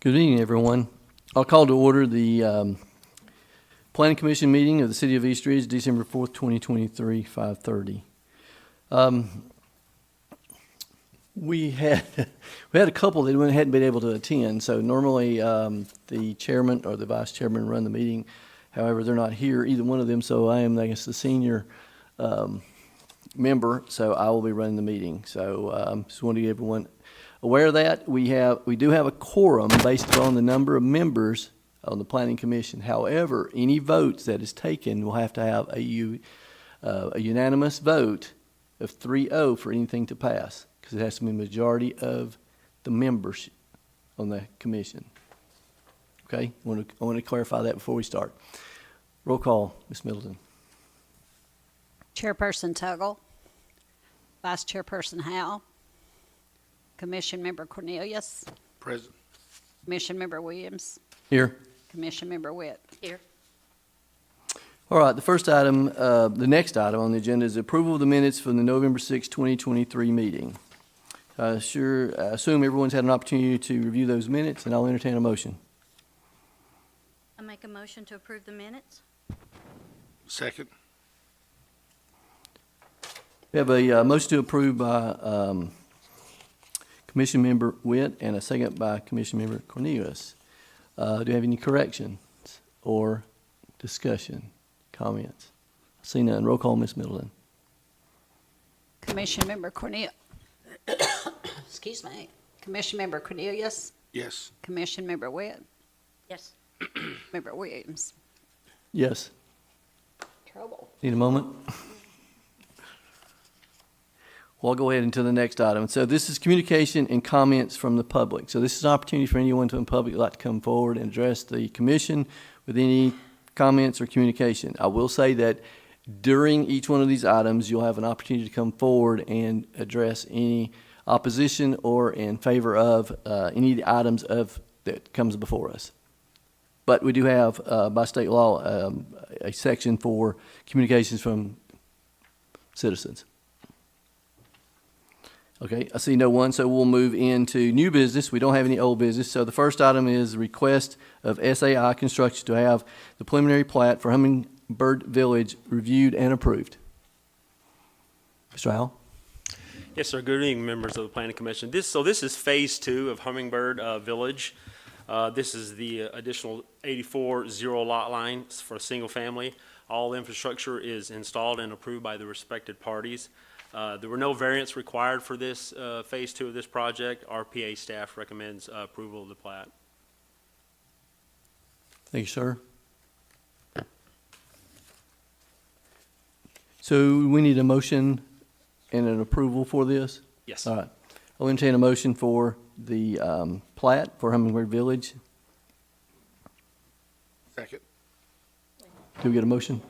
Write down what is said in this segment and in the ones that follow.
Good evening, everyone. I'll call to order the Planning Commission meeting of the City of East Ridge, December 4th, 2023, 5:30. We had a couple that hadn't been able to attend, so normally the chairman or the vice chairman run the meeting. However, they're not here, either one of them, so I am, I guess, the senior member, so I will be running the meeting. So just want to get everyone aware of that. We do have a quorum based on the number of members on the Planning Commission. However, any votes that is taken will have to have a unanimous vote of 3-0 for anything to pass, because it has to be a majority of the members on the commission. Okay, I want to clarify that before we start. Roll call, Ms. Middleton. Chairperson Tuggle, Vice Chairperson Howell, Commission Member Cornelius, Present. Commission Member Williams, Here. Commission Member Witt. Here. All right, the next item on the agenda is approval of the minutes from the November 6, 2023 meeting. I assume everyone's had an opportunity to review those minutes, and I'll entertain a motion. I make a motion to approve the minutes. Second. We have a motion to approve by Commission Member Witt and a second by Commission Member Cornelius. Do you have any corrections or discussion, comments? I see none. Roll call, Ms. Middleton. Commission Member Cornelius, excuse me, Commission Member Cornelius, Yes. Commission Member Witt, Yes. Member Williams. Yes. Trouble. Need a moment? Well, I'll go ahead into the next item. So this is communication and comments from the public. So this is an opportunity for anyone from the public who'd like to come forward and address the commission with any comments or communication. I will say that during each one of these items, you'll have an opportunity to come forward and address any opposition or in favor of any of the items that comes before us. But we do have, by state law, a section for communications from citizens. Okay, I see no one, so we'll move into new business. We don't have any old business. So the first item is the request of SAI Construction to have the preliminary plat for Hummingbird Village reviewed and approved. Mr. Howell? Yes, sir. Good evening, members of the Planning Commission. This is Phase 2 of Hummingbird Village. This is the additional 84 zero-lot lines for a single family. All infrastructure is installed and approved by the respected parties. There were no variants required for this Phase 2 of this project. RPA staff recommends approval of the plat. Thank you, sir. So we need a motion and an approval for this? Yes. All right. I'll entertain a motion for the plat for Hummingbird Village. Second. Do we get a motion?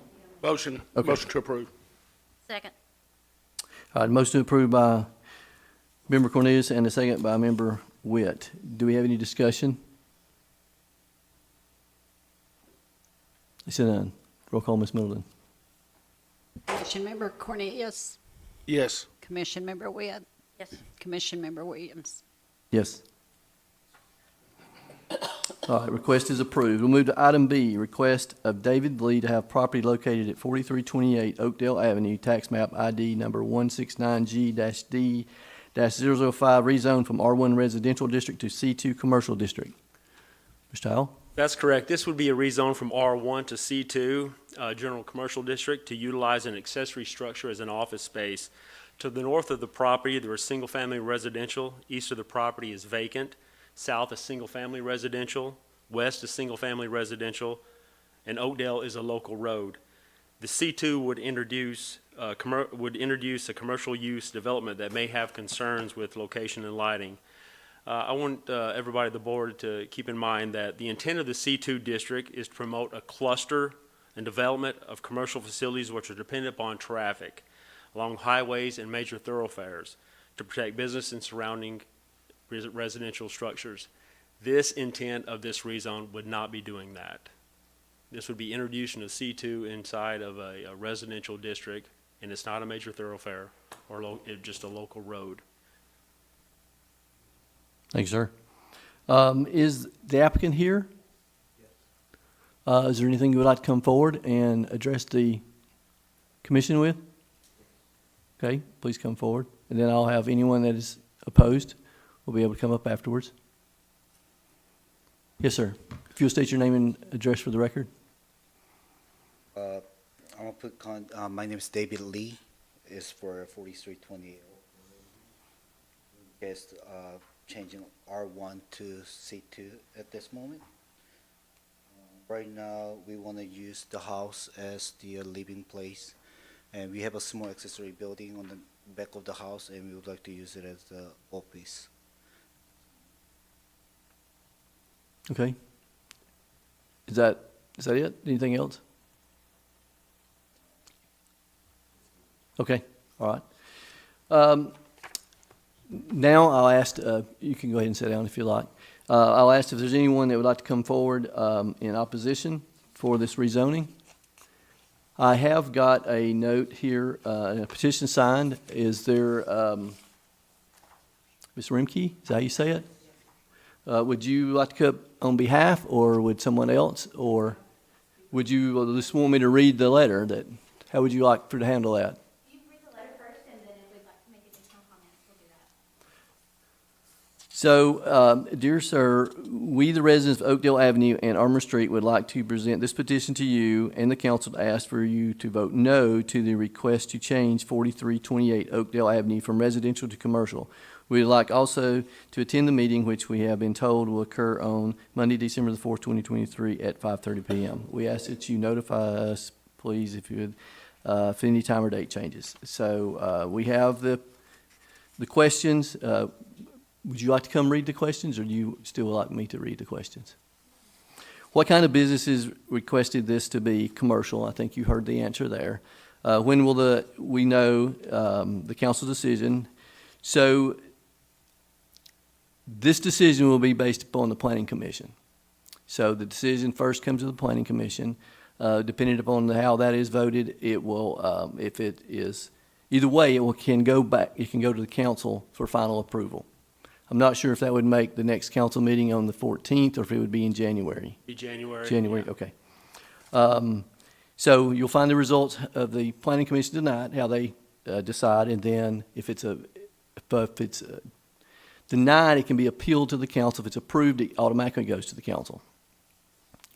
Motion. Okay. Motion to approve. Second. All right, motion approved by Member Cornelius and a second by Member Witt. Do we have any discussion? I see none. Roll call, Ms. Middleton. Commission Member Cornelius, Yes. Commission Member Witt, Yes. Commission Member Williams. Yes. All right, request is approved. We'll move to item B, request of David Lee to have property located at 4328 Oakdale Avenue, tax map ID number 169G-D-005, rezoned from R1 Residential District to C2 Commercial District. Mr. Howell? That's correct. This would be a rezone from R1 to C2, General Commercial District, to utilize an accessory structure as an office space. To the north of the property, there is single-family residential. East of the property is vacant. South is single-family residential. West is single-family residential. And Oakdale is a local road. The C2 would introduce a commercial use development that may have concerns with location and lighting. I want everybody at the board to keep in mind that the intent of the C2 district is to promote a cluster and development of commercial facilities which are dependent upon traffic along highways and major thoroughfares to protect business and surrounding residential structures. This intent of this rezone would not be doing that. This would be introducing a C2 inside of a residential district, and it's not a major thoroughfare or just a local road. Thank you, sir. Is the applicant here? Is there anything you would like to come forward and address the commission with? Okay, please come forward. And then I'll have anyone that is opposed will be able to come up afterwards. Yes, sir. If you'll state your name and address for the record. I'm gonna put my name is David Lee. It's for 4328. Yes, changing R1 to C2 at this moment. Right now, we want to use the house as the living place, and we have a small accessory building on the back of the house, and we would like to use it as the office. Okay. Is that it? Anything else? Okay, all right. Now I'll ask, you can go ahead and sit down if you like. I'll ask if there's anyone that would like to come forward in opposition for this rezoning. I have got a note here, a petition signed. Is there, Ms. Rimke, is that how you say it? Would you like to come on behalf, or would someone else, or would you just want me to read the letter? How would you like to handle that? You read the letter first, and then if we'd like to make additional comments, we'll do that. So, dear sir, we, the residents of Oakdale Avenue and Armour Street, would like to present this petition to you and the council to ask for you to vote no to the request to change 4328 Oakdale Avenue from residential to commercial. We would like also to attend the meeting, which we have been told will occur on Monday, December the 4th, 2023 at 5:30 p.m. We ask that you notify us, please, if you would, if any time or date changes. So, we have the questions. Would you like to come read the questions, or do you still like me to read the questions? What kind of businesses requested this to be commercial? I think you heard the answer there. When will we know the council decision? So this decision will be based upon the planning commission. So the decision first comes to the planning commission. Depending upon how that is voted, it will, if it is, either way, can go back, it can go to the council for final approval. I'm not sure if that would make the next council meeting on the 14th, or if it would be in January. Be January. January, okay. So you'll find the results of the planning commission tonight, how they decide, and then if it's denied, it can be appealed to the council. If it's approved, it automatically goes to the council.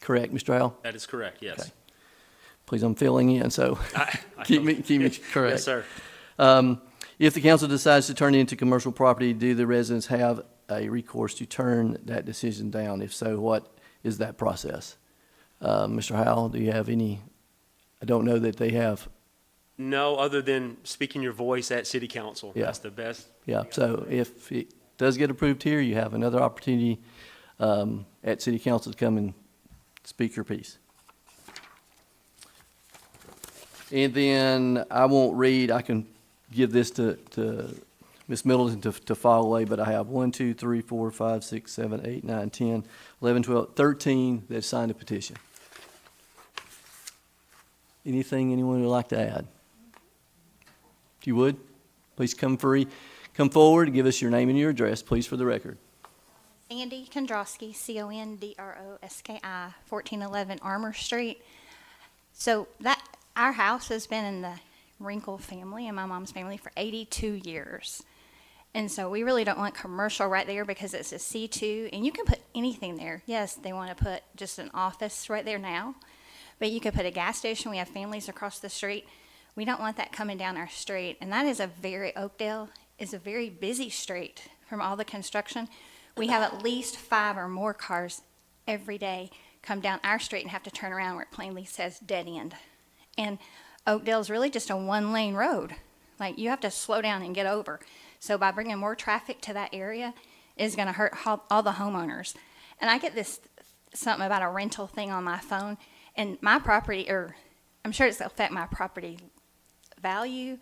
Correct, Mr. Howell? That is correct, yes. Okay. Please, I'm filling in, so I keep me correct. Yes, sir. If the council decides to turn it into commercial property, do the residents have a recourse to turn that decision down? If so, what is that process? Mr. Howell, do you have any? I don't know that they have. No, other than speaking your voice at city council. Yeah. That's the best. Yeah, so if it does get approved here, you have another opportunity at city council to come and speak your piece. And then I won't read, I can give this to Ms. Middleton to file away, but I have 1, 2, 3, 4, 5, 6, 7, 8, 9, 10, 11, 12, 13 that signed a petition. Anything anyone would like to add? If you would, please come forward, give us your name and your address, please, for the record. Sandy Kondrowski, Condroski, 1411 Armour Street. So our house has been in the Wrinkle family and my mom's family for 82 years. And so we really don't want commercial right there because it's a C2, and you can put anything there. Yes, they want to put just an office right there now, but you could put a gas station. We have families across the street. We don't want that coming down our street. And that is Oakdale is a very busy street from all the construction. We have at least 5 or more cars every day come down our street and have to turn around where it plainly says dead end. And Oakdale is really just a 1-lane road. Like, you have to slow down and get over. So by bringing more traffic to that area is going to hurt all the homeowners. And I get something about a rental thing on my phone, and my property, or I'm sure it's going to affect my property value,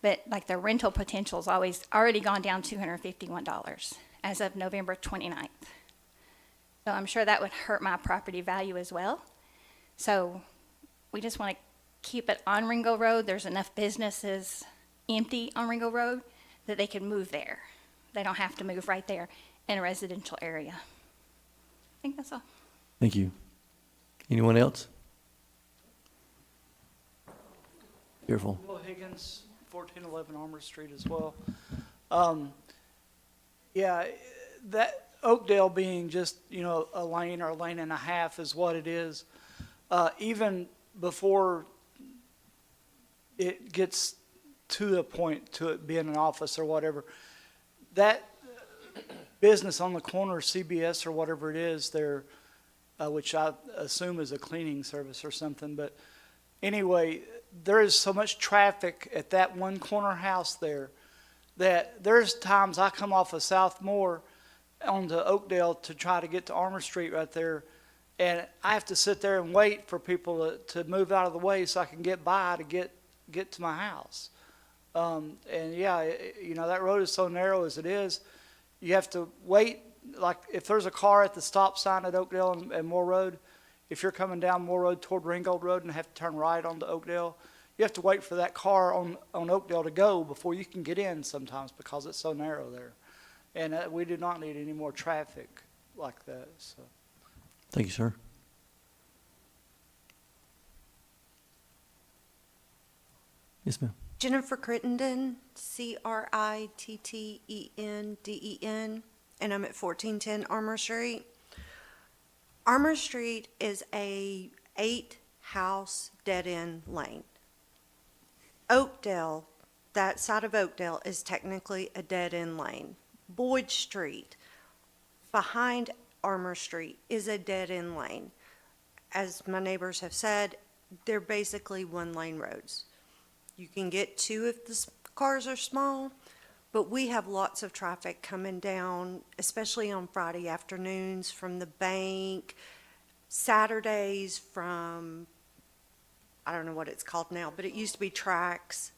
but like the rental potential's already gone down $251 as of November 29th. So I'm sure that would hurt my property value as well. So we just want to keep it on Ringo Road. There's enough businesses empty on Ringo Road that they can move there. They don't have to move right there in a residential area. think that's all. Thank you. Anyone else? Careful. Bill Higgins, 1411 Armour Street as well. Yeah, that Oakdale being just, a lane or a lane and a half is what it is. Even before it gets to the point to it being an office or whatever, that business on the corner, CBS or whatever it is there, which I assume is a cleaning service or something, but anyway, there is so much traffic at that one corner house there that there's times I come off of South Moore onto Oakdale to try to get to Armour Street right there, and I have to sit there and wait for people to move out of the way so I can get by to get to my house. And yeah, that road is so narrow as it is. You have to wait, like if there's a car at the stop sign at Oakdale and Moore Road, if you're coming down Moore Road toward Ringgold Road and have to turn right onto Oakdale, you have to wait for that car on Oakdale to go before you can get in sometimes because it's so narrow there. And we do not need any more traffic like that. So. Thank you, sir. Yes, ma'am. Jennifer Crittenden, Crittenden, and I'm at 1410 Armour Street. Armour Street is a 8-house dead-end lane. Oakdale, that side of Oakdale is technically a dead-end lane. Boyd Street, behind Armour Street, is a dead-end lane. As my neighbors have said, they're basically one-lane roads. You can get two if the cars are small, but we have lots of traffic coming down, especially on Friday afternoons from the bank, Saturdays from, I don't know what it's called now, but it used to be Tracks.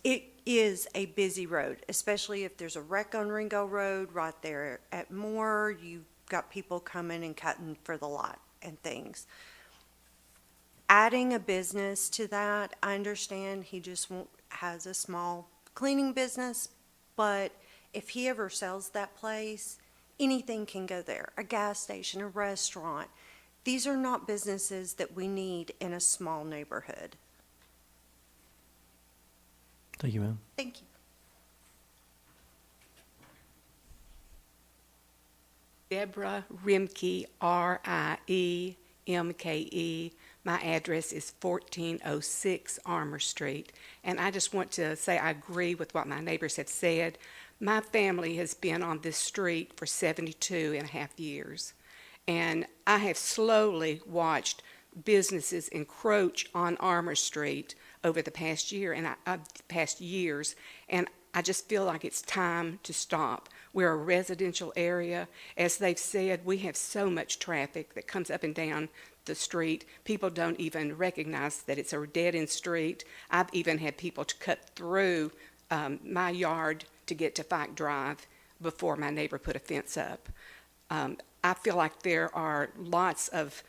It is a busy road, especially if there's a wreck on Ringo Road right there at Moore. You've got people coming and cutting for the lot and things. Adding a business to that, I understand he just has a small cleaning business, but if he ever sells that place, anything can go there, a gas station, a restaurant. These are not businesses that we need in a small neighborhood. Thank you, ma'am. Thank you. Deborah Rimke, Riemke. My address is 1406 Armour Street. And I just want to say I agree with what my neighbors have said. My family has been on this street for 72 and a half years. And I have slowly watched businesses encroach on Armour Street over the past year and past years, and I just feel like it's time to stop. We're a residential area. As they've said, we have so much traffic that comes up and down the street. People don't even recognize that it's a dead-end street. I've even had people to cut through my yard to get to Fike Drive before my neighbor put a fence up. I feel like there are lots of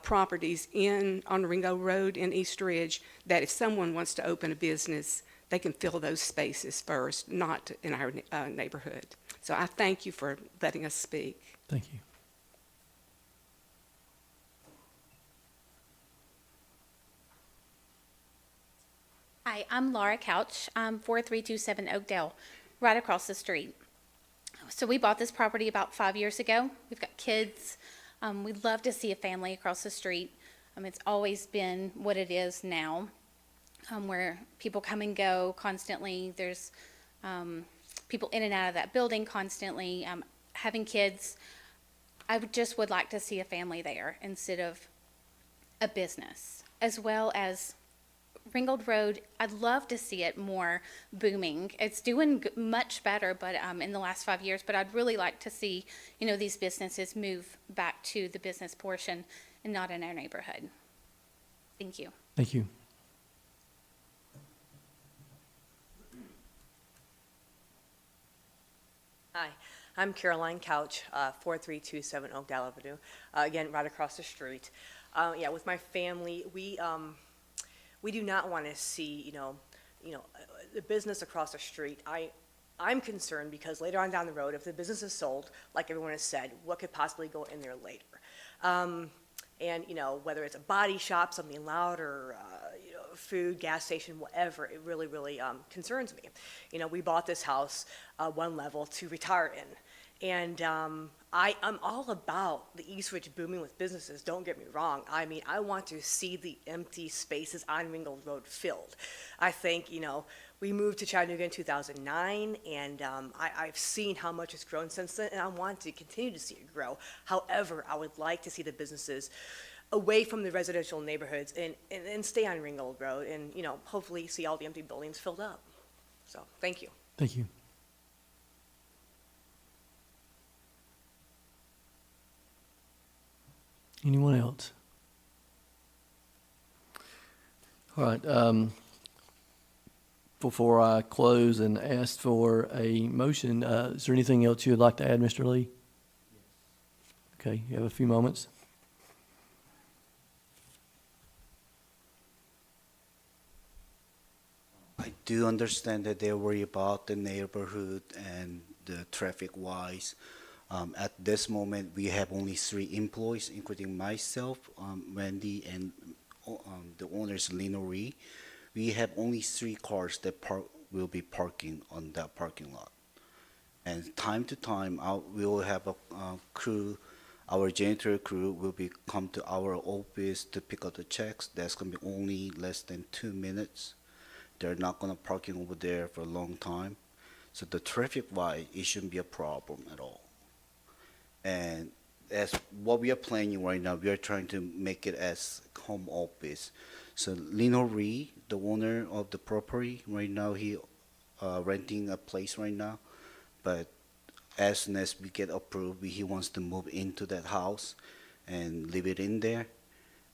properties on Ringo Road in East Ridge that if someone wants to open a business, they can fill those spaces first, not in our neighborhood. So I thank you for letting us speak. Thank you. Hi, I'm Laura Couch. I'm 4327 Oakdale, right across the street. So we bought this property about 5 years ago. We've got kids. We'd love to see a family across the street. It's always been what it is now, where people come and go constantly. There's people in and out of that building constantly. Having kids, I would like to see a family there instead of a business, as well as Ringgold Road. I'd love to see it more booming. It's doing much better, but in the last 5 years. But I'd really like to see, these businesses move back to the business portion and not in our neighborhood. Thank you. Thank you. Hi, I'm Caroline Couch, 4327 Oakdale Avenue, again, right across the street. Yeah, with my family, we do not want to see, the business across the street. I'm concerned because later on down the road, if the business is sold, like everyone has said, what could possibly go in there later? And, you know, whether it's a body shop, something loud, or, you know, food, gas station, whatever, it really, really concerns me. You know, we bought this house, one level, to retire in. And I'm all about the East Ridge booming with businesses, don't get me wrong. I mean, I want to see the empty spaces on Ringgold Road filled. I think, you know, we moved to Chattanooga in 2009, and I've seen how much it's grown since then, and I want to continue to see it grow. However, I would like to see the businesses away from the residential neighborhoods and stay on Ringgold Road and, you know, hopefully see all the empty buildings filled up. So, thank you. Thank you. Anyone else? All right. Before I close and ask for a motion, is there anything else you would like to add, Mr. Lee? Okay, you have a few moments. I do understand that they're worried about the neighborhood and the traffic-wise. At this moment, we have only 3 employees, including myself, Wendy, and the owner's Lino Ree. We have only 3 cars that will be parking on that parking lot. And time to time, we will have a crew, our janitor crew will come to our office to pick up the checks. That's going to be only less than 2 minutes. They're not going to parking over there for a long time. So the traffic-wise, it shouldn't be a problem at all. And as what we are planning right now, we are trying to make it as home office. So Lino Ree, the owner of the property, right now he renting a place right now. But as soon as we get approved, he wants to move into that house and leave it in there.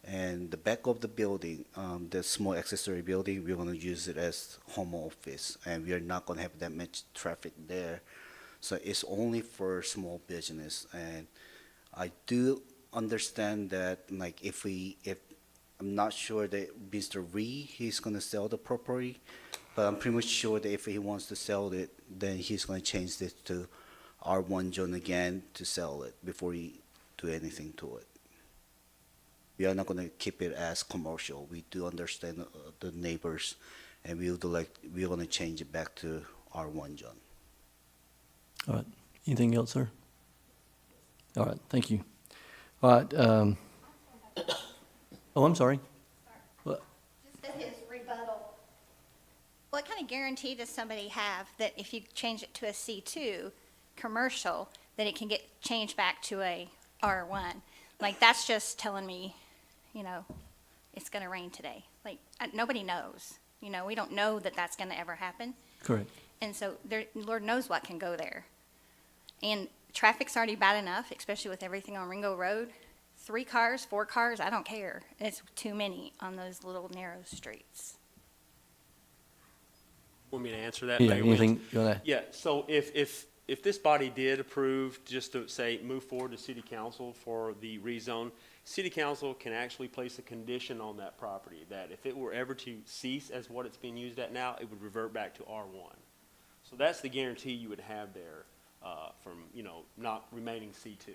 And the back of the building, the small accessory building, we're going to use it as home office. And we are not going to have that much traffic there. So it's only for small business. And I do understand that, like, if I'm not sure that Mr. Ree, he's going to sell the property, but I'm pretty much sure that if he wants to sell it, then he's going to change this to R1 zone again to sell it before he do anything to it. We are not going to keep it as commercial. We do understand the neighbors, and we're going to change it back to R1 zone. All right. Anything else, sir? All right. Thank you. All right. Oh, I'm sorry. What? Just his rebuttal. What kind of guarantee does somebody have that if you change it to a C2 commercial, that it can get changed back to a R1? Like, that's just telling me, you know, it's going to rain today. Like, nobody knows. You know, we don't know that that's going to ever happen. Correct. And so Lord knows what can go there. And traffic's already bad enough, especially with everything on Ringo Road. 3 cars, 4 cars, I don't care. It's too many on those little narrow streets. Want me to answer that? Yeah, Mayor Wins? anything you want to? Yeah, so if this body did approve, just to say, move forward to city council for the rezone, city council can actually place a condition on that property that if it were ever to cease as what it's being used at now, it would revert back to R1. So that's the guarantee you would have there from, you know, not remaining C2.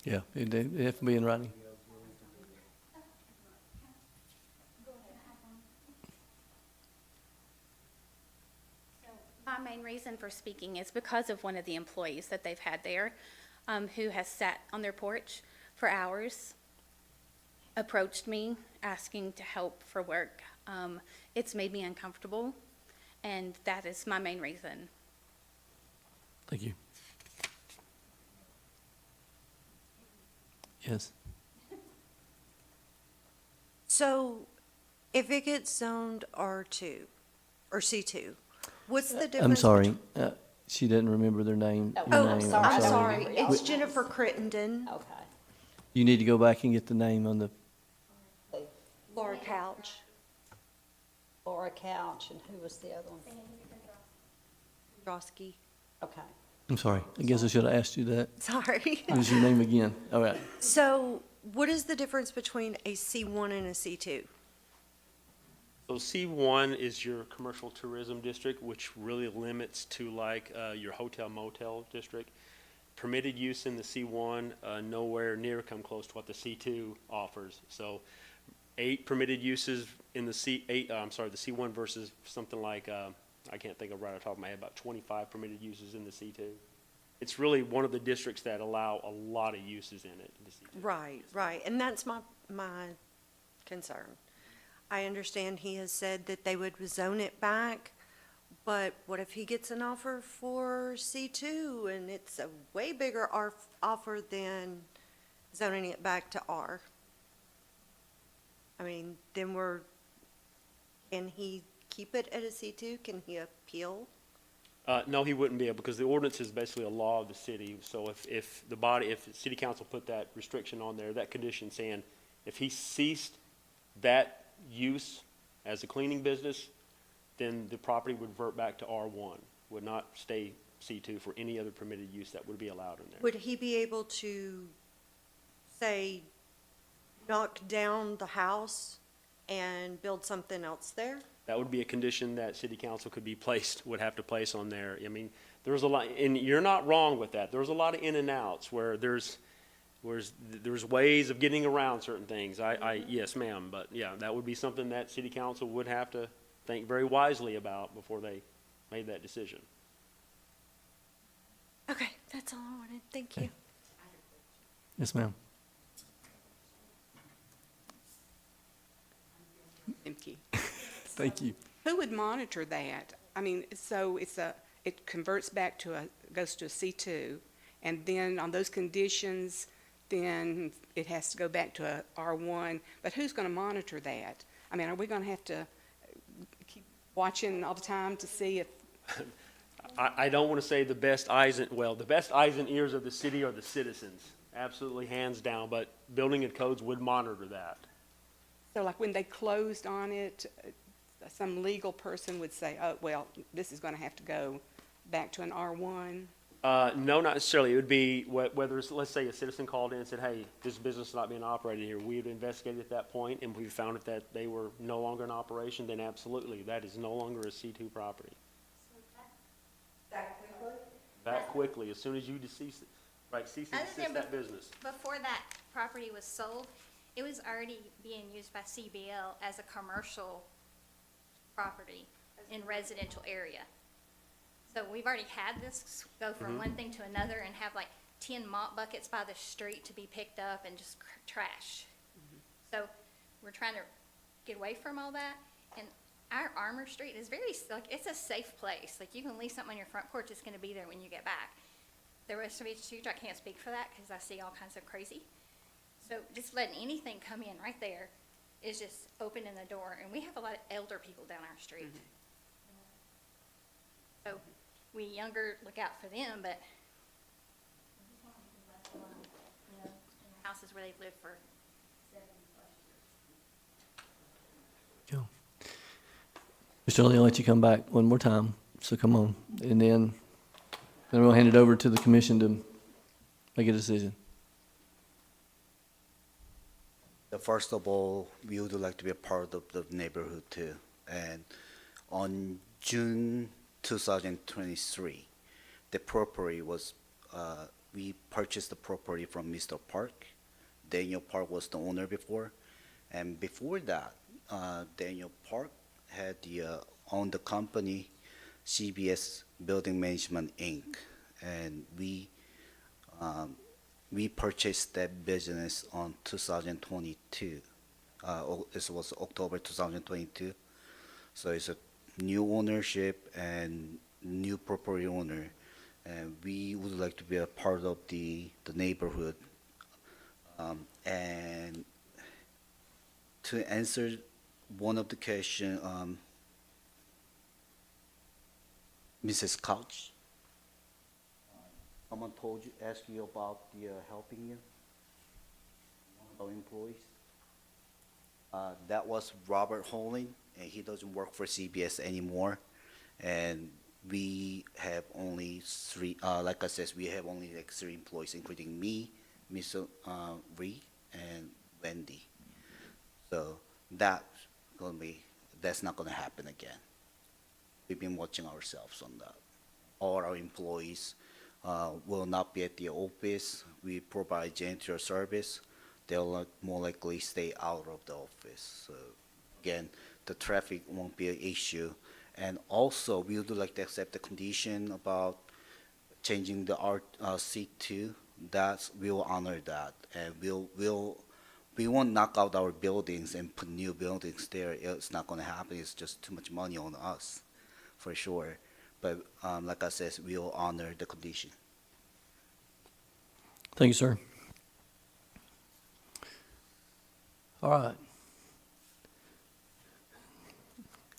Yeah, it have to be in writing. My main reason for speaking is because of one of the employees that they've had there, who has sat on their porch for hours, approached me asking to help for work. It's made me uncomfortable, and that is my main reason. Thank you. Yes. So if it gets zoned R2 or C2, what's the difference? I'm sorry. She didn't remember their name. Oh, your Oh, name. I'm sorry. It's Jennifer Crittenden, Okay. You need to go back and get the name on the, Laura Couch. Laura Couch, and who was the other one? Drosky. Okay. I'm sorry. I guess I should have asked you that. Sorry. What is your name again? All right. So what is the difference between a C1 and a C2? So C1 is your commercial tourism district, which really limits to like your hotel motel district. Permitted use in the C1 nowhere near come close to what the C2 offers. So 8 permitted uses in the the C1 versus something like, I can't think of right off the top of my head, about 25 permitted uses in the C2. It's really one of the districts that allow a lot of uses in it. The C2. Right, right, and that's my concern. I understand he has said that they would zone it back, but what if he gets an offer for C2 and it's a way bigger offer than zoning it back to R? I mean, then can he keep it at a C2? Can he appeal? No, he wouldn't be able, because the ordinance is basically a law of the city. So if the city council put that restriction on there, that condition saying, if he ceased that use as a cleaning business, then the property would revert back to R1, would not stay C2 for any other permitted use that would be allowed in there. Would he be able to, say, knock down the house and build something else there? That would be a condition that city council would have to place on there. I mean, there's a lot, and you're not wrong with that. There's a lot of in and outs where there's ways of getting around certain things. Yes, ma'am, but yeah, that would be something that city council would have to think very wisely about before they made that decision. Okay, that's all I wanted. Thank you. Yes, ma'am. Empty. Thank you. Who would monitor that? I mean, so it converts back goes to a C2, and then on those conditions, then it has to go back to a R1, but who's going to monitor that? I mean, are we going to have to keep watching all the time to see if, I don't want to say the best eyes and ears of the city are the citizens, absolutely hands down, but building and codes would monitor that. so like when they closed on it, some legal person would say, oh, well, this is going to have to go back to an R1? No, not necessarily. It would be whether it's, let's say a citizen called in and said, hey, this business is not being operated here. We would investigate at that point, and we found that they were no longer in operation, then absolutely, that is no longer a C2 property. That quickly, as soon as you cease and desist that business. Before that property was sold, it was already being used by CBL as a commercial property in residential area. So we've already had this go from one thing to another and have like 10 mop buckets by the street to be picked up and just trash. So we're trying to get away from all that. And our Armour Street is it's a safe place. Like you can leave something on your front porch, it's gonna be there when you get back. The rest of East Street, I can't speak for that because I see all kinds of crazy. So just letting anything come in right there is just opening the door. And we have a lot of elder people down our street. So we younger look out for them, but in houses where they've lived for 70+ years. Mr. Early, I'll let you come back one more time, so come on. And then we'll hand it over to the commission to make a decision. First of all, we would like to be a part of the neighborhood too. And on June 2023, the property was, we purchased the property from Mr. Park. Daniel Park was the owner before. And before that, Daniel Park had owned the company CBS Building Management, Inc. And we purchased that business on 2022. This was October 2022. So it's a new ownership and new property owner. And we would like to be a part of the neighborhood. And to answer one of the question, Mrs. Couch, someone asked you about the helping you, one of our employees. That was Robert Holing, and he doesn't work for CBS anymore. And we have only three, like I said, we have only like 3 employees, including me, Mr. Reed, and Wendy. So that's gonna be that's not gonna happen again. We've been watching ourselves on that. All our employees will not be at the office. We provide janitorial service. They'll more likely stay out of the office. So again, the traffic won't be an issue. And also, we would like to accept the condition about changing the C2. We will honor that, and we won't knock out our buildings and put new buildings there. It's not going to happen. It's just too much money on us, for sure. But like I said, we will honor the condition. Thank you, sir. All right.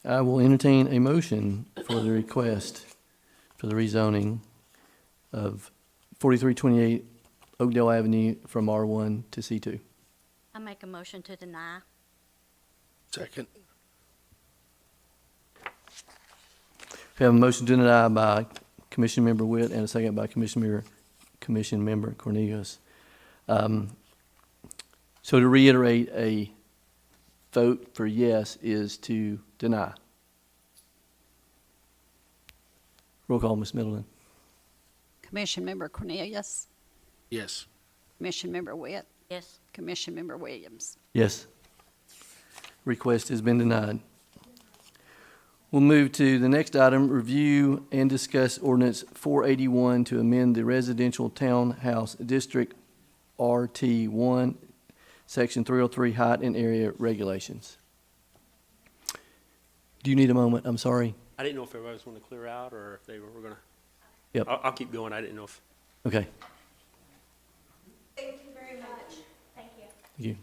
I will entertain a motion for the request for the rezoning of 4328 Oakdale Avenue from R1 to C2. I make a motion to deny. Second. We have a motion to deny by Commission Member Witt and a second by Commission Member Cornelius. So to reiterate, a vote for yes is to deny. Roll call, Ms. Middleton. Commission Member Cornelius, Yes. Commission Member Witt, Yes. Commission Member Williams. Yes. Request has been denied. We'll move to the next item, review and discuss ordinance 481 to amend the residential townhouse district RT1, section 303 height and area regulations. Do you need a moment? I'm sorry. I didn't know if everybody was going to clear out or if they were going to. Yep. I'll keep going. I didn't know if. Okay. Thank you very much. Thank you. Thank you.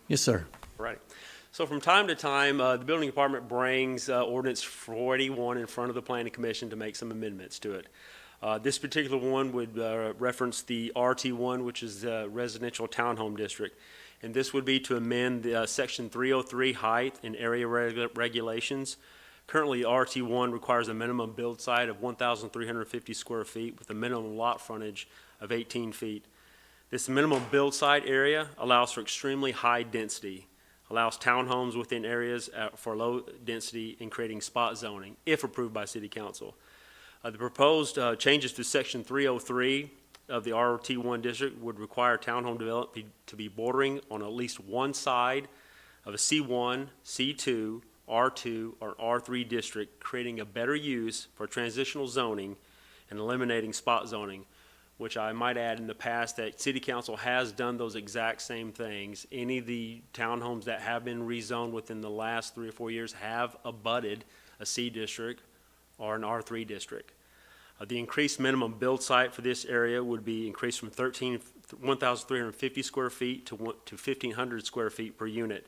Yes, sir. Right. So from time to time, the building department brings ordinance 481 in front of the planning commission to make some amendments to it. This particular one would reference the RT1, which is the residential townhome district. And this would be to amend the section 303 height and area regulations. Currently, RT1 requires a minimum build site of 1,350 square feet with a minimum lot frontage of 18 feet. This minimum build site area allows for extremely high density, allows townhomes within areas for low density and creating spot zoning, if approved by City Council. The proposed changes to Section 303 of the RT1 district would require townhome development to be bordering on at least one side of a C1, C2, R2, or R3 district, creating a better use for transitional zoning and eliminating spot zoning, which I might add in the past that City Council has done those exact same things. Any of the townhomes that have been rezoned within the last 3 or 4 years have abutted a C district or an R3 district. The increased minimum build site for this area would be increased from 1,350 square feet to 1,500 square feet per unit.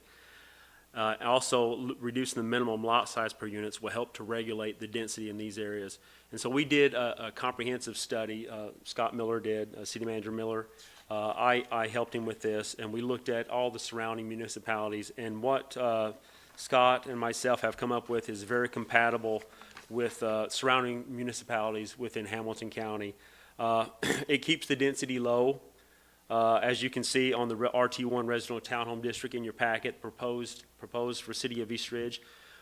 Also, reducing the minimum lot size per units will help to regulate the density in these areas. And so we did a comprehensive study. Scott Miller did, City Manager Miller. I helped him with this, and we looked at all the surrounding municipalities. And what Scott and myself have come up with is very compatible with surrounding municipalities within Hamilton County. It keeps the density low. As you can see on the RT1 residential townhome district in your packet, proposed for City of East Ridge,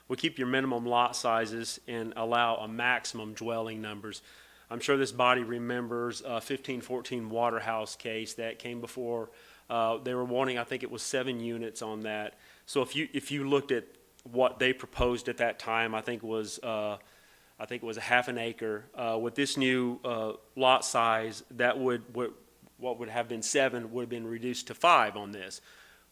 will keep your minimum lot sizes and allow a maximum dwelling numbers. I'm sure this body remembers 1514 Waterhouse case that came before. They were wanting, I think it was 7 units on that. So if you looked at what they proposed at that time, I think it was a half an acre. With this new lot size, that what would have been 7 would have been reduced to 5 on this,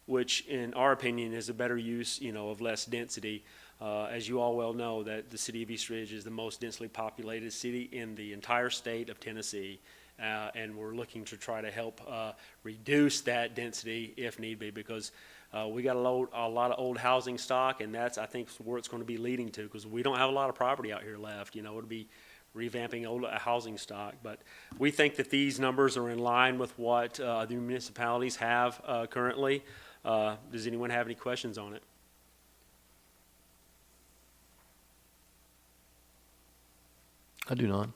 which in our opinion is a better use, of less density. As you all well know, that the City of East Ridge is the most densely populated city in the entire state of Tennessee, and we're looking to try to help reduce that density if need be, because We got a lot of old housing stock, and that's, I think, where it's going to be leading to, because we don't have a lot of property out here left. You know, it'll be revamping old housing stock. But we think that these numbers are in line with what the municipalities have currently. Does anyone have any questions on it? I do not.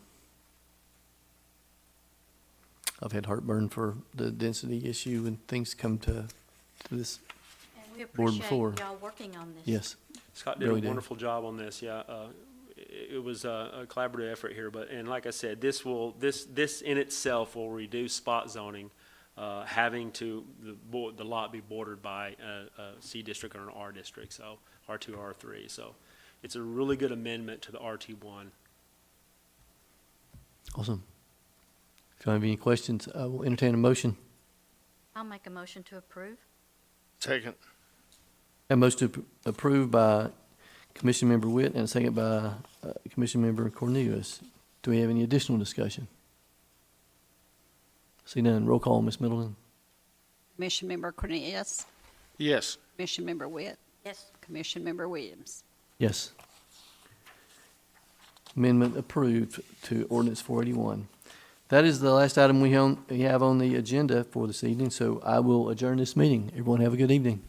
I've had heartburn for the density issue when things come to this. And we Board appreciate before. y'all working on this. Yes, Scott did Really a do. wonderful job on this, yeah. It was a collaborative effort here, and like I said, this in itself will reduce spot zoning, having the lot be bordered by a C district or an R district, so R2, R3. So it's a really good amendment to the RT1. awesome. If you have any questions, I will entertain a motion. I'll make a motion to approve. Second. A motion to approve by Commission Member Witt and a second by Commission Member Cornelius. Do we have any additional discussion? See none. Roll call, Ms. Middleton. Commission Member Cornelius, Yes. Commission Member Witt, Yes. Commission Member Williams. Yes. Amendment approved to ordinance 481. That is the last item we have on the agenda for this evening, so I will adjourn this meeting. Everyone have a good evening.